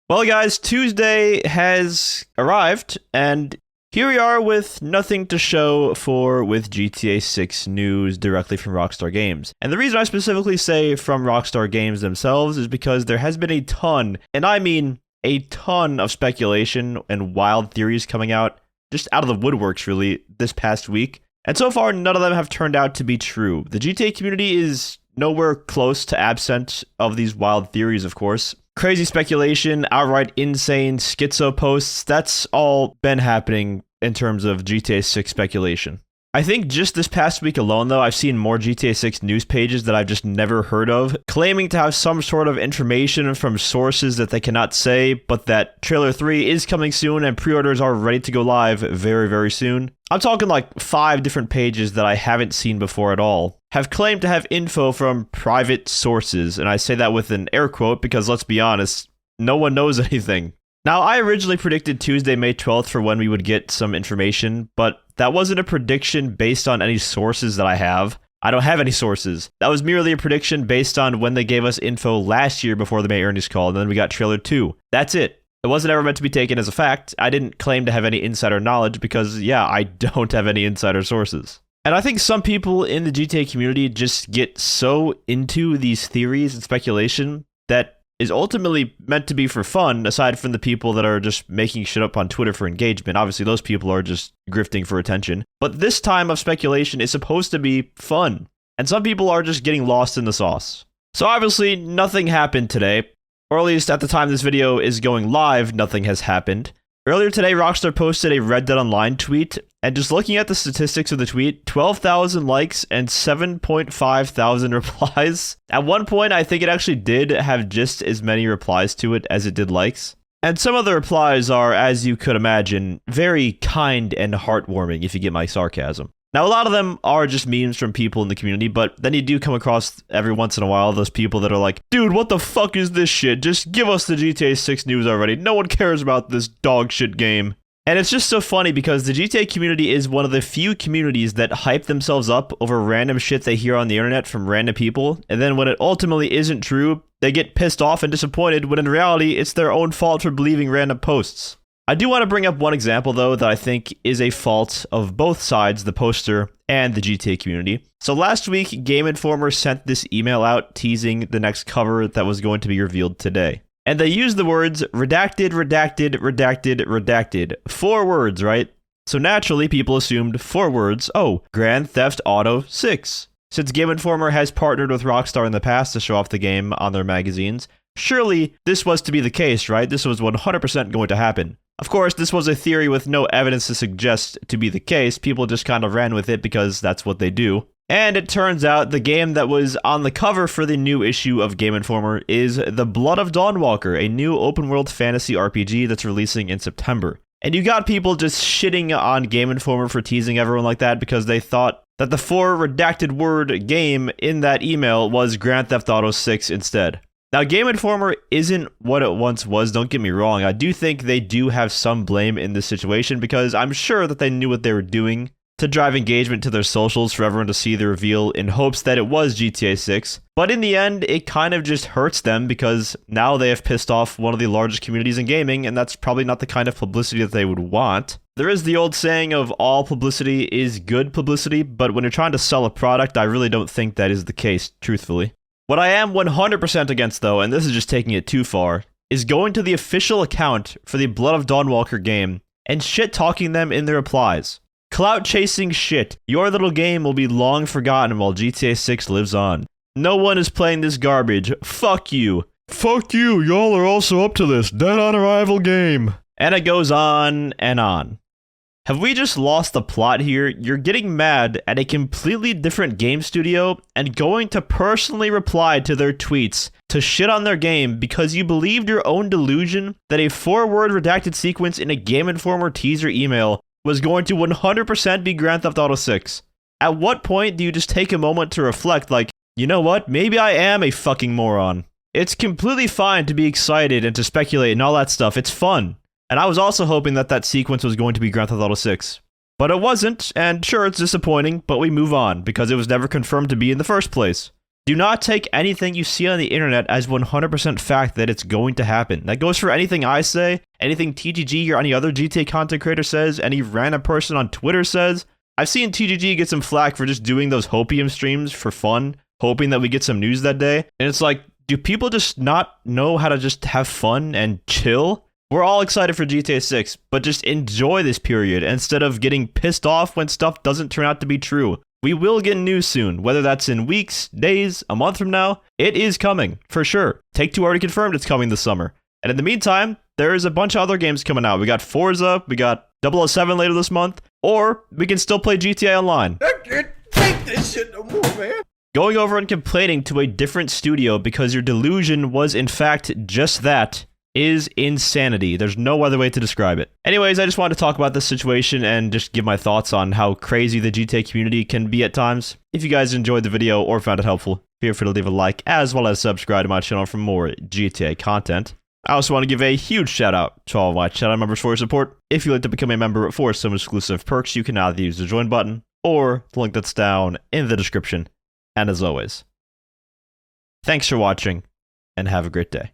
Well, guys, Tuesday has arrived, and here we are with nothing to show for with GTA 6 news directly from Rockstar Games. And the reason I specifically say from Rockstar Games themselves is because there has been a ton, and I mean a ton of speculation and wild theories coming out, just out of the woodworks really, this past week. And so far, none of them have turned out to be true. The GTA community is nowhere close to absent of these wild theories, of course. Crazy speculation, outright insane schizo posts, that's all been happening in terms of GTA 6 speculation. I think just this past week alone, though, I've seen more GTA 6 news pages that I've just never heard of, claiming to have some sort of information from sources that they cannot say, but that Trailer 3 is coming soon and pre-orders are ready to go live very, very soon. I'm talking like 5 different pages that I haven't seen before at all, have claimed to have info from private sources, and I say that with an air quote because, let's be honest, no one knows anything. Now, I originally predicted Tuesday, May 12th for when we would get some information, but that wasn't a prediction based on any sources that I have. I don't have any sources. That was merely a prediction based on when they gave us info last year before the May earnings call, and then we got Trailer 2. That's it. It wasn't ever meant to be taken as a fact. I didn't claim to have any insider knowledge because, yeah, I don't have any insider sources. And I think some people in the GTA community just get so into these theories and speculation that is ultimately meant to be for fun, aside from the people that are just making shit up on Twitter for engagement. Obviously, those people are just grifting for attention. But this time of speculation is supposed to be fun, and some people are just getting lost in the sauce. So obviously, nothing happened today, or at least at the time this video is going live, nothing has happened. Earlier today, Rockstar posted a Red Dead Online tweet, and just looking at the statistics of the tweet, 12,000 likes and 7.5 thousand replies. At one point, I think it actually did have just as many replies to it as it did likes. And some of the replies are, as you could imagine, very kind and heartwarming, if you get my sarcasm. Now, a lot of them are just memes from people in the community, but then you do come across every once in a while those people that are like, dude, what the fuck is this shit? Just give us the GTA 6 news already. No one cares about this dog shit game. And it's just so funny because the GTA community is one of the few communities that hype themselves up over random shit they hear on the internet from random people, and then when it ultimately isn't true, they get pissed off and disappointed when in reality it's their own fault for believing random posts. I do want to bring up one example, though, that I think is a fault of both sides, the poster and the GTA community. So last week, Game Informer sent this email out teasing the next cover that was going to be revealed today. And they used the words redacted, redacted, redacted, redacted. 4 words, right? So naturally, people assumed 4 words. Oh, Grand Theft Auto 6. Since Game Informer has partnered with Rockstar in the past to show off the game on their magazines, surely this was to be the case, right? This was 100% going to happen. Of course, this was a theory with no evidence to suggest to be the case. People just kind of ran with it because that's what they do. And it turns out the game that was on the cover for the new issue of Game Informer is The Blood of Dawnwalker, a new open-world fantasy RPG that's releasing in September. And you got people just shitting on Game Informer for teasing everyone like that because they thought that the 4 redacted word game in that email was Grand Theft Auto 6 instead. Now, Game Informer isn't what it once was, don't get me wrong. I do think they do have some blame in this situation because I'm sure that they knew what they were doing to drive engagement to their socials for everyone to see the reveal in hopes that it was GTA 6. But in the end, it kind of just hurts them because now they have pissed off one of the largest communities in gaming, and that's probably not the kind of publicity that they would want. There is the old saying of all publicity is good publicity, but when you're trying to sell a product, I really don't think that is the case, truthfully. What I am 100% against, though, and this is just taking it too far, is going to the official account for the Blood of Dawnwalker game and shit-talking them in their replies. Clout-chasing shit. Your little game will be long forgotten while GTA 6 lives on. No one is playing this garbage. Fuck you. Fuck you, y'all are also up to this. Dead on arrival game. And it goes on and on. Have we just lost the plot here? You're getting mad at a completely different game studio and going to personally reply to their tweets to shit on their game because you believed your own delusion that a 4-word redacted sequence in a Game Informer teaser email was going to 100% be Grand Theft Auto 6. At what point do you just take a moment to reflect like, you know what, maybe I am a fucking moron. It's completely fine to be excited and to speculate and all that stuff, it's fun. And I was also hoping that that sequence was going to be Grand Theft Auto 6. But it wasn't, and sure, it's disappointing, but we move on, because it was never confirmed to be in the first place. Do not take anything you see on the internet as 100% fact that it's going to happen. That goes for anything I say, anything TGG or any other GTA content creator says, any random person on Twitter says. I've seen TGG get some flack for just doing those Hopium streams for fun, hoping that we get some news that day. And it's like, do people just not know how to just have fun and chill? We're all excited for GTA 6, but just enjoy this period instead of getting pissed off when stuff doesn't turn out to be true. We will get news soon, whether that's in weeks, days, a month from now. It is coming, for sure. Take-Two already confirmed it's coming this summer. And in the meantime, there is a bunch of other games coming out. We got Forza, we got 007 later this month, or we can still play GTA Online. I can't take this shit no more, man. Going over and complaining to a different studio because your delusion was in fact just that is insanity. There's no other way to describe it. Anyways, I just wanted to talk about this situation and just give my thoughts on how crazy the GTA community can be at times. If you guys enjoyed the video or found it helpful, feel free to leave a like as well as subscribe to my channel for more GTA content. I also want to give a huge shout out to all of my channel members for your support. If you'd like to become a member for some exclusive perks, you can either use the join button or the link that's down in the description. And as always, thanks for watching and have a great day.